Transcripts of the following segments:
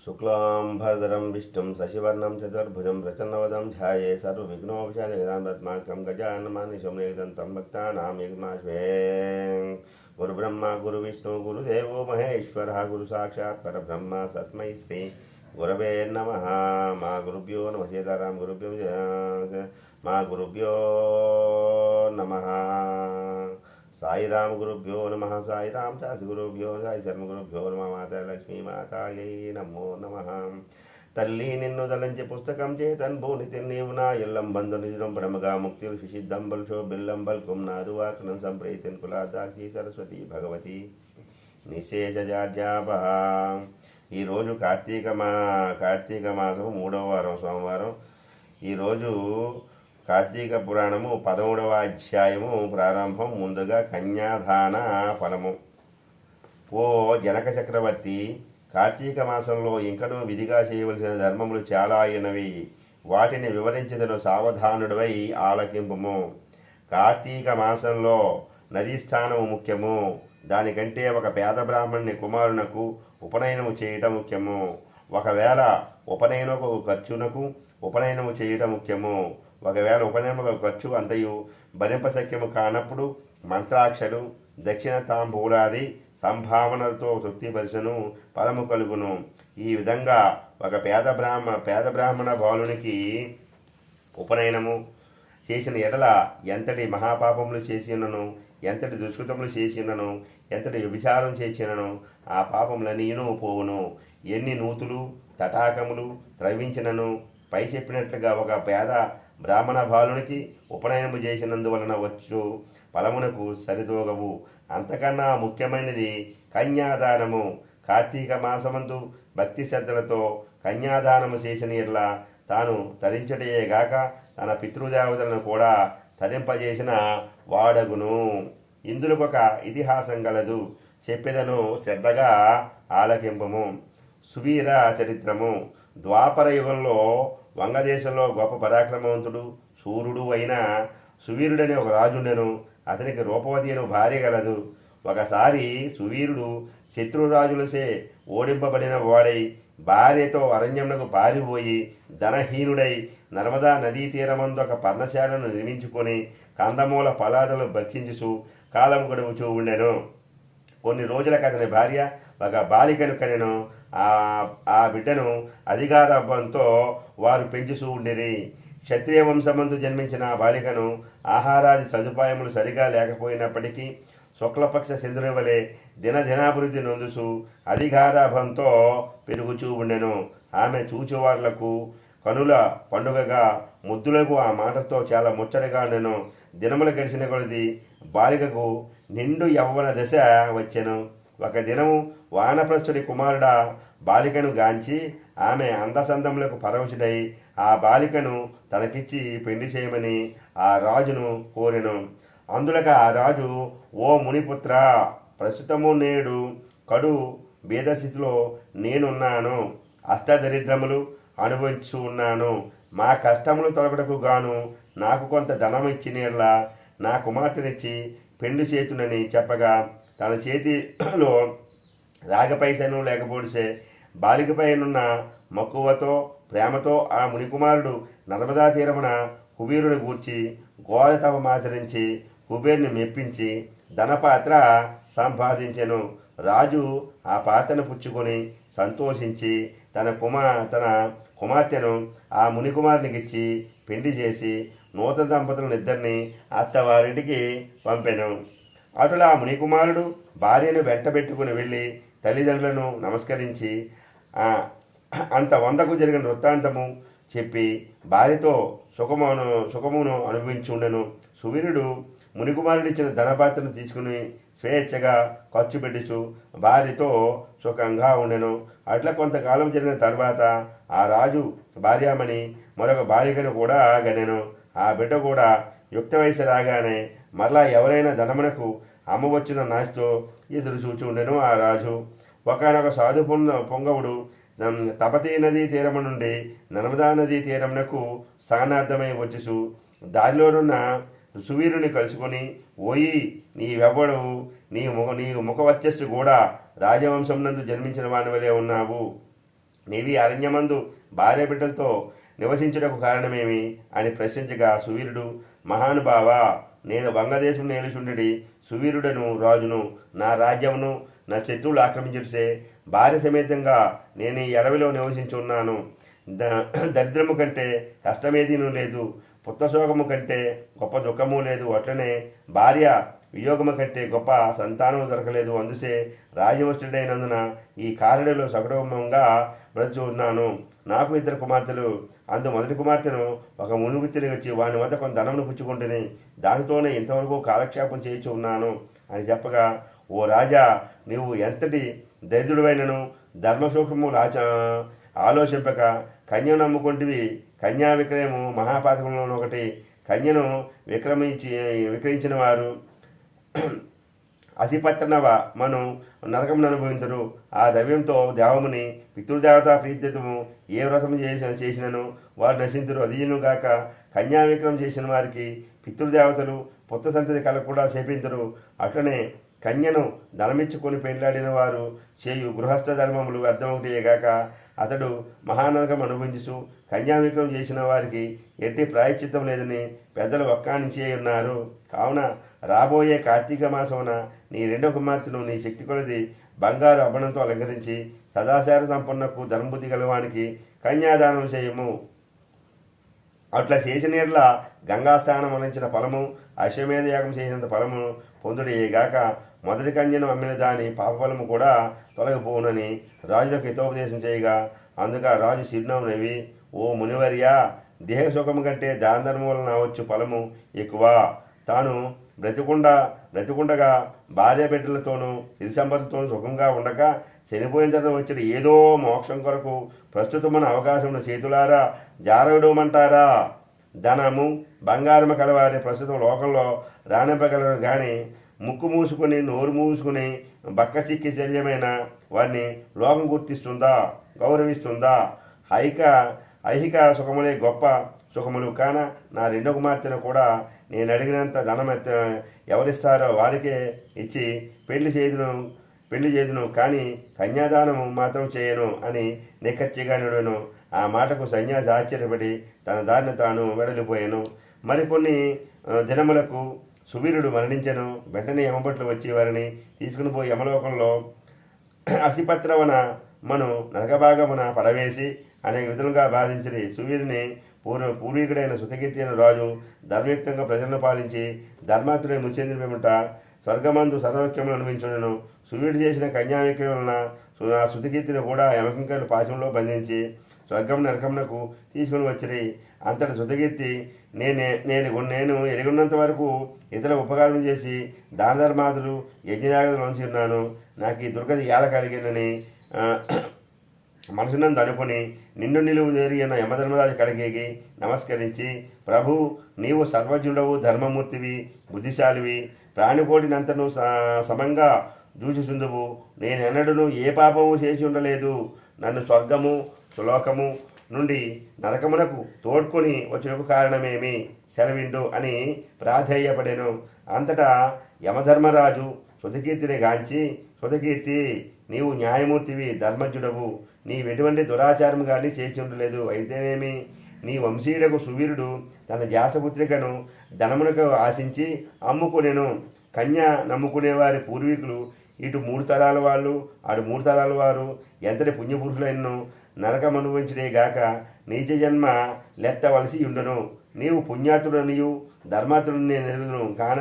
शुक्लांबरधरं विष्णुं शशिवर्णं चतुर्भुजं प्रसन्नवदनं ध्याये सर्वविघ्नोपशान्तये पद्मार्कं गजाननमानिशं एकदन्तं भक्तानां एकनाथं गुरुब्रह्मा गुरुविष्णु गुरुदेवो महेश्वरः गुरुसाक्षात् परब्रह्म तस्मै श्री गुरवे नमः। मा गुरुभ्यो नमः। सीताराम गुरुभ्यो मा गुरुभ्यो नमः। साई राम गुरुभ्यो नमः। साई राम दास गुरुभ्यो साई शर्म गुरुभ्यो नमः। माता लक्ष्मी मातायै नमो नमः। తల్లి నిన్ను దలంచి పుస్తకం చేతన్ భూనితి నీవు నా ఎల్లం బంధు నిజం పరమగా ముక్తి శిశిద్దంబల్ శోభిల్లం బల్కుం నాదు వాకనం సంప్రీతిన్ కులాదాక్షి సరస్వతి భగవతి నిశేషజాడ్యాప. ఈరోజు కార్తీక మాసము 3వ వారం సోమవారం. ఈరోజు కార్తీక పురాణము 13వ అధ్యాయము ప్రారంభం. ముందుగా కన్యాదాన ఫలము. ఓ జనక చక్రవర్తి, కార్తీక మాసంలో ఇంకనూ విధిగా చేయవలసిన ధర్మములు చాలా అయినవి. వాటిని వివరించదను, సావధానుడివై ఆలకింపుము. కార్తీక మాసంలో నదీ స్నానము ముఖ్యము. దానికంటే ఒక పేద బ్రాహ్మణుని కుమారునకు ఉపనయనము చేయటం ముఖ్యము. ఒకవేళ ఉపనయనము చేయటం ముఖ్యము. ఒకవేళ ఉపనయనము ఖర్చు అంతయు భరింపశక్యము కానప్పుడు మంత్రాక్షలు దక్షిణ తాంబూలాది సంభావనలతో తృప్తిపరచను, ఫలము కలుగును. ఈ విధంగా ఒక పేద బ్రాహ్మణ బాలునికి ఉపనయనము చేసిన ఎడల ఎంతటి మహాపాపములు చేసినను, ఎంతటి దుష్కృతములు చేసినను, ఎంతటి వ్యభిచారం చేసినను ఆ పాపములన్నీను పోవును. ఎన్ని నూతులు తటాకములు త్రవించినను పై చెప్పినట్లుగా ఒక పేద బ్రాహ్మణ బాలునికి ఉపనయనము చేసినందువలన వచ్చు ఫలమునకు సరితూగవు. అంతకన్నా ముఖ్యమైనది కన్యాదానము. కార్తీక మాసమందు భక్తి శ్రద్ధలతో కన్యాదానము చేసిన ఎడ్ల తాను తరించటయేగాక తన పితృదేవతలను కూడా తరింపజేసిన వాడగును. ఇందులోకొక ఇతిహాసం గలదు, చెప్పెదను, శ్రద్ధగా ఆలకింపము. సువీర చరిత్రము. ద్వాపర యుగంలో వంగదేశంలో గొప్ప పరాక్రమవంతుడు సూర్యుడు అయిన సువీరుడనే ఒక రాజుండెను. అతనికి రూపవతి అను భార్య గలదు. ఒకసారి సువీరుడు శత్రురాజులసే ఓడింపబడిన వాడై భార్యతో అరణ్యమునకు పారిపోయి ధనహీనుడై నర్మదా నదీ తీరమందు ఒక పర్ణశాలను నిర్మించుకొని కందమూల ఫలాదులను భక్షించుచు కాలం గడుపుచూ ఉండెను. కొన్ని రోజులకు అతని భార్య ఒక బాలికను కనెను. ఆ బిడ్డను అధికారభంతో వారు పెంచుతూ ఉండిరి. క్షత్రియ వంశమందు జన్మించిన ఆ బాలికను ఆహారాది సదుపాయములు సరిగా లేకపోయినప్పటికీ శుక్లపక్ష చంద్రుని వలె దినదినాభివృద్ధి నొందుచు అధికారాభంతో పెరుగుచూ ఉండెను. ఆమె చూచువాళ్లకు కనుల పండుగగా ముద్దులకు ఆ మాటతో చాలా ముచ్చటగా ఉండెను. దినములు గడిచిన కొలది బాలికకు నిండు యవ్వన దశ వచ్చెను. ఒక దినము వానప్రస్థుడి కుమారుడా బాలికను గాంచి ఆమె అందసందములకు పరవశుడై ఆ బాలికను తనకిచ్చి పెళ్లి చేయమని ఆ రాజును కోరెను. అందులక ఆ రాజు, ఓ మునిపుత్ర, ప్రస్తుతము నేడు కడు భేదస్థితిలో నేనున్నాను. అష్టదరిద్రములు అనుభవించు ఉన్నాను. మా కష్టములు తొలగటకు గాను నాకు కొంత ధనం ఇచ్చినేలా నా కుమార్తెనిచ్చి పెండు చేతునని చెప్పగా తన చేతిలో రాగపైసను లేకపోడిసే బాలికపైనున్న మక్కువతో ప్రేమతో ఆ మునికుమారుడు నర్మదా తీరమున కుబేరుని గూర్చి ఘోర తపమాచరించి కుబేరుని మెప్పించి ధనపాత్ర సంపాదించెను. రాజు ఆ పాత్రను పుచ్చుకొని సంతోషించి తన కుమార్తెను ఆ మునికుమారునికిచ్చి పెండి చేసి నూతన దంపతులను ఇద్దరిని అత్తవారింటికి పంపెను. అటులా మునికుమారుడు భార్యను వెంటబెట్టుకుని వెళ్ళి తల్లిదండ్రులను నమస్కరించి అంత వందకు జరిగిన వృత్తాంతము చెప్పి భార్యతో సుఖమును అనుభవించుండెను. సువీరుడు మునికుమారుడిచ్చిన ధనపాత్రను తీసుకుని స్వేచ్ఛగా ఖర్చు పెట్టిచు భార్యతో సుఖంగా ఉండెను. అట్లా కొంతకాలం జరిగిన తర్వాత ఆ రాజు భార్యామణి మరొక బాలికను కూడా గనెను. ఆ బిడ్డ కూడా యుక్త వయసు రాగానే మరలా ఎవరైనా ధనమునకు అమ్మవచ్చిన నాశతో ఎదురు చూచి ఉండెను ఆ రాజు. ఒకనొక సాధు పొంగవుడు తపతీ నదీ తీరము నుండి నర్మదా నదీ తీరమునకు స్థానార్థమై వచ్చుచు దారిలోనున్న సువీరుని కలుసుకొని, ఓయి నీవెవ్వడు, నీ ముఖ వర్చస్సు కూడా రాజవంశం నందు జన్మించిన వాని వలె ఉన్నావు. నీవి అరణ్యమందు భార్య బిడ్డలతో నివసించుటకు కారణమేమి అని ప్రశ్నించగా సువీరుడు, మహానుభావ, నేను వంగదేశం నేలుచుండడి సువీరుడను రాజును, నా రాజ్యమును నా శత్రువులు ఆక్రమించుసే భార్య సమేతంగా నేను ఈ అడవిలో నివసించున్నాను. దరిద్రము కంటే కష్టమేదీను లేదు, పుత్రశోకము కంటే గొప్ప దుఃఖము లేదు, అట్లనే భార్య వియోగము కంటే గొప్ప సంతానము దొరకలేదు. అందుసే రాజవస్తుడైనందున ఈ కారణంలో సకుటుంబంగా బ్రతుకున్నాను. నాకు 2 కుమార్తెలు. అందు మొదటి కుమార్తెను ఒక మునుగు తిరిగి వచ్చి వాని వద్ద కొంత ధనమును పుచ్చుకుంటుని దానితోనే ఇంతవరకు కాలక్షేపం చేయించు ఉన్నాను అని చెప్పగా, ఓ రాజా, నీవు ఎంతటి దరిద్రుడైనను ధర్మసూక్ష్మములు ఆలోచింపక కన్యను నమ్ముకుంటివి. కన్యా విక్రయము మహాపాతకంలో ఒకటి. కన్యను విక్రయించిన వారు అసిపట్టనవ మను నరకమును అనుభవించరు. ఆ దవ్యంతో దేవముని పితృదేవత ప్రీత్యతము ఏ వ్రతము చేసినను వారు నశించరు. అదియునుగాక కన్యా విక్రమం చేసిన వారికి పితృదేవతలు పుత్ర సంతతి కలగకుండా శపించరు. అట్లనే కన్యను ధనమిచ్చుకొని పెండ్లాడిన వారు చేయు గృహస్థ ధర్మములు అర్థమవుతాయేగాక అతడు మహానరకం అనుభవించు. కన్యా విక్రమం చేసిన వారికి ఎట్టి ప్రాయశ్చిత్తం లేదని పెద్దలు వక్కాణించే ఉన్నారు. కావున రాబోయే కార్తీక మాసమున నీ 2వ కుమార్తెను నీ శక్తి కొలది బంగారు అభరణంతో అలంకరించి సదాచార సంపన్నకు ధర్మబుద్ధి గలవానికి కన్యాదానం చేయము. అట్లా చేసిన ఎడ్ల గంగాస్నానం వహించిన ఫలము, అశ్వమేధ యాగం చేసినంత ఫలము పొందుడేగాక మొదటి కన్యను అమ్మిన దాని పాపఫలము కూడా తొలగిపోవునని రాజులకు హితోపదేశం చేయగా, అందుక రాజు చిరునవ్వు, ఓ మునివర్యా, దేహ సుఖము కంటే దాన ధర్మం వలన వచ్చు ఫలము ఎక్కువ. తాను బ్రతికుండగా భార్య బిడ్డలతోనూ సిరి సంపదలతోనూ సుఖంగా ఉండక చనిపోయిన తర్వాత వచ్చి ఏదో మోక్షం కొరకు ప్రస్తుతమైన అవకాశమును చేతులారా జారవిడమంటారా? ధనము బంగారము కలవారి ప్రస్తుతం లోకంలో రాణింపగలరు కానీ ముక్కు మూసుకుని నోరు మూసుకుని బక్క చిక్కి శల్యమైన వారిని లోకం గుర్తిస్తుందా, గౌరవిస్తుందా? ఐహిక సుఖములే గొప్ప సుఖములు కాన నా 2వ కుమార్తెను కూడా నేను అడిగినంత ధనం ఎవరిస్తారో వారికే ఇచ్చి పెళ్లి చేదును కానీ కన్యాదానము మాత్రం చేయను అని నిక్కచ్చిగా నిడను. ఆ మాటకు సన్యాసి ఆశ్చర్యపడి తన దారిని తాను వెడలిపోయాను. మరికొన్ని దినములకు సువీరుడు మరణించెను. వెంటనే యమభట్లు వచ్చి వారిని తీసుకుని పోయి యమలోకంలో అసిపత్రవన మను నరకభాగమున పడవేసి అనేక విధులుగా బాధించి సువీరుని పూర్వీకుడైన సుతకీర్తి అయిన రాజు ధర్మయుక్తంగా ప్రజలను పాలించి ధర్మాత్రుడై ముచ్చేంద్రిపిముట స్వర్గమందు సర్వోక్యములు అనుభవించుడను. సువీరుడు చేసిన కన్యావిక్రయం వలన ఆ సుతకీర్తిని కూడా యమకింకరులు పాశంలో బంధించి స్వర్గం నరకమునకు తీసుకుని వచ్చిరి. అంతటి సుతకీర్తి నేను ఎరుగున్నంత వరకు ఇతర ఉపకారం చేసి దాన ధర్మాదులు యజ్ఞయాగదులు ఉంచి ఉన్నాను. నాకు ఈ దుర్గతి ఎలా కలిగిందని మనసునందు అనుకుని నిన్ను నిలువు జరిగిన యమధర్మరాజు కడగేగి నమస్కరించి, ప్రభు, నీవు సర్వజ్ఞుడవు, ధర్మమూర్తివి, బుద్ధిశాలివి, ప్రాణికోటినంతను సమంగా దూచుచుందువు. నేనెన్నడూ ఏ పాపము చేసి ఉండలేదు. నన్ను స్వర్గము సులోకము నుండి నరకమునకు తోడ్కొని వచ్చినకు కారణమేమి సెలవిండు అని ప్రాధేయపడెను. అంతటా యమధర్మరాజు సుతకీర్తిని గాంచి, సుతకీర్తి, నీవు న్యాయమూర్తివి, ధర్మజ్ఞుడవు, నీవెటువంటి దురాచారము కానీ చేసి ఉండలేదు. అయితేనేమి, నీ వంశీయుడకు సువీరుడు తన జాసపుత్రికను ధనమునకు ఆశించి అమ్ముకునేను. కన్య నమ్ముకునేవారి పూర్వీకులు ఇటు 3 తరాల వాళ్ళు అటు 3 తరాల వారు ఎంతటి పుణ్యపురుషులైనను నరకం అనుభవించడేగాక నీచ జన్మ లెత్తవలసి ఉండును. నీవు పుణ్యాతుడనియు ధర్మాతుడిని నేను ఎరుగుదును కాన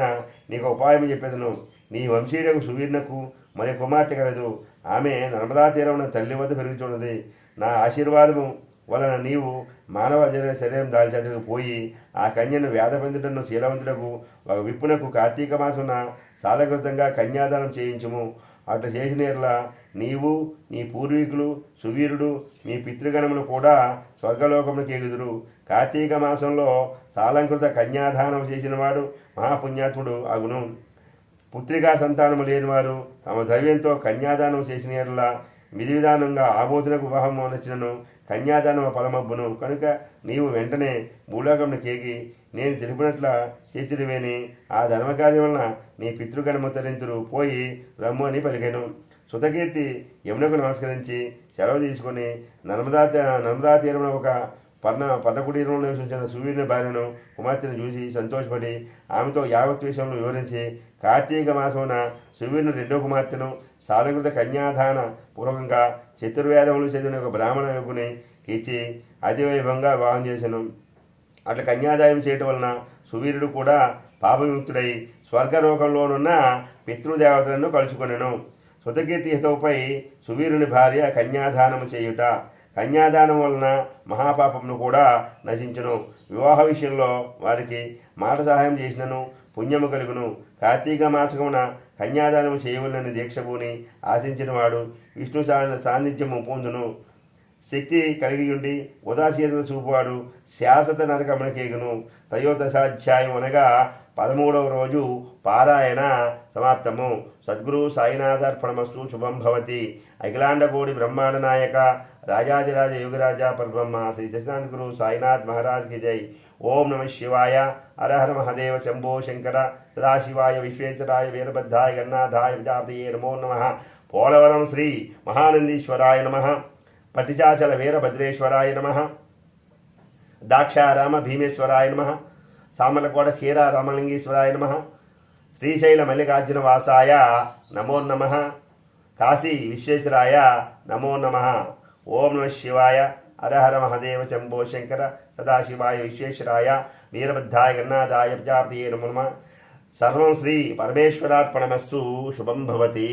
నీకు ఉపాయం చెప్పేదను. నీ వంశీయుడకు సువీర్ణకు మరి కుమార్తె కలదు. ఆమె నర్మదా తీరమున తల్లి వద్ద పెరుగుతున్నది. నా ఆశీర్వాదము వలన నీవు మానవ శరీరం దాల్చేందుకు పోయి ఆ కన్యను వేదపండితుడను శీలవంతుడకు ఒక విప్పునకు కార్తీక మాసమున సాలకృతంగా కన్యాదానం చేయించుము. అట్లా చేసిన ఎట్లా నీవు, నీ పూర్వీకులు, సువీరుడు, మీ పితృగణములు కూడా స్వర్గలోకమునికి ఎగుదురు. కార్తీక మాసంలో సాలంకృత కన్యాదానం చేసినవాడు మహాపుణ్యాత్ముడు అగును. పుత్రికా సంతానము లేనివారు తమ ద్రవ్యంతో కన్యాదానం చేసిన ఎట్లా విధి విధానంగా ఆబోధనకు వివాహం నచ్చినను కన్యాదానం ఫలమబ్బును. కనుక నీవు వెంటనే భూలోకంను కేగి నేను తెలిపినట్ల చేతుడివేని ఆ ధర్మకార్యం వలన నీ పితృగణము తరింతురు పోయి రమ్ము అని పలికెను. శృతకీర్తి యమునకు నమస్కరించి సెలవు తీసుకుని నర్మదా తీరమున ఒక పర్ణకుటీరంలో నివసించిన సూర్యుని భార్యను కుమార్తెను చూసి సంతోషపడి ఆమెతో యావత్ విషయంలో వివరించి కార్తీక మాసమున సూర్యుని రెండో కుమార్తెను సాధకృత కన్యాదాన పూర్వకంగా చతుర్వేదములు చదివిన ఒక బ్రాహ్మణ యువకుని ఇచ్చి అతివైభవంగా వివాహం చేశాను. అట్లా కన్యాదాయం చేయటం వలన సువీరుడు కూడా పాపవిముక్తుడై స్వర్గలోకంలోనున్న పితృదేవతలను కలుసుకొనెను. శృతకీర్తి హితవుపై సువీరుని భార్య కన్యాదానము చేయుట. కన్యాదానం వలన మహాపాపమును కూడా నశించును. వివాహ విషయంలో వారికి మాట సహాయం చేసినను పుణ్యము కలుగును. కార్తీక మాసమున కన్యాదానము చేయవలనని దీక్షభూని ఆశించిన వాడు విష్ణు సాన్నిధ్యము పొందును. శక్తి కలిగి ఉండి ఉదాసీనత చూపువాడు శాశ్వత నరకమునకేగును. త్రయోదశాధ్యాయం అనగా 13వ రోజు పారాయణ సమాప్తము. సద్గురు సాయినాథార్పణమస్తు. శుభం భవతి. అఖిలాండకోటి బ్రహ్మాండ నాయక రాజాదిరాజ యోగిరాజా పరబ్రహ్మ శ్రీ సత్యనారాయణ గురు సాయినాథ్ మహారాజ్ కి జై. ఓం నమ శివాయ. హర హర మహాదేవ శంభో శంకర. సదాశివాయ విశ్వేశ్వరాయ వీరభద్రాయ గన్నాథాయ ప్రజాపతయే నమో నమః. పోలవరం శ్రీ మహానందీశ్వరాయ నమః. పటిచాచల వీరభద్రేశ్వరాయ నమః. దాక్షారామ భీమేశ్వరాయ నమః. సామర్లకోట క్షీర రామలింగేశ్వరాయ నమః. శ్రీశైల మల్లికార్జున వాసాయ నమో నమః. కాశీ విశ్వేశ్వరాయ నమో నమః. ఓం నమ శివాయ. హర హర మహాదేవ శంభో శంకర. సదాశివాయ విశ్వేశ్వరాయ వీరభద్రాయ గన్నాథాయ ప్రజాపతయే నమో నమః. సర్వం శ్రీ పరమేశ్వరార్పణమస్తు. శుభం భవతి.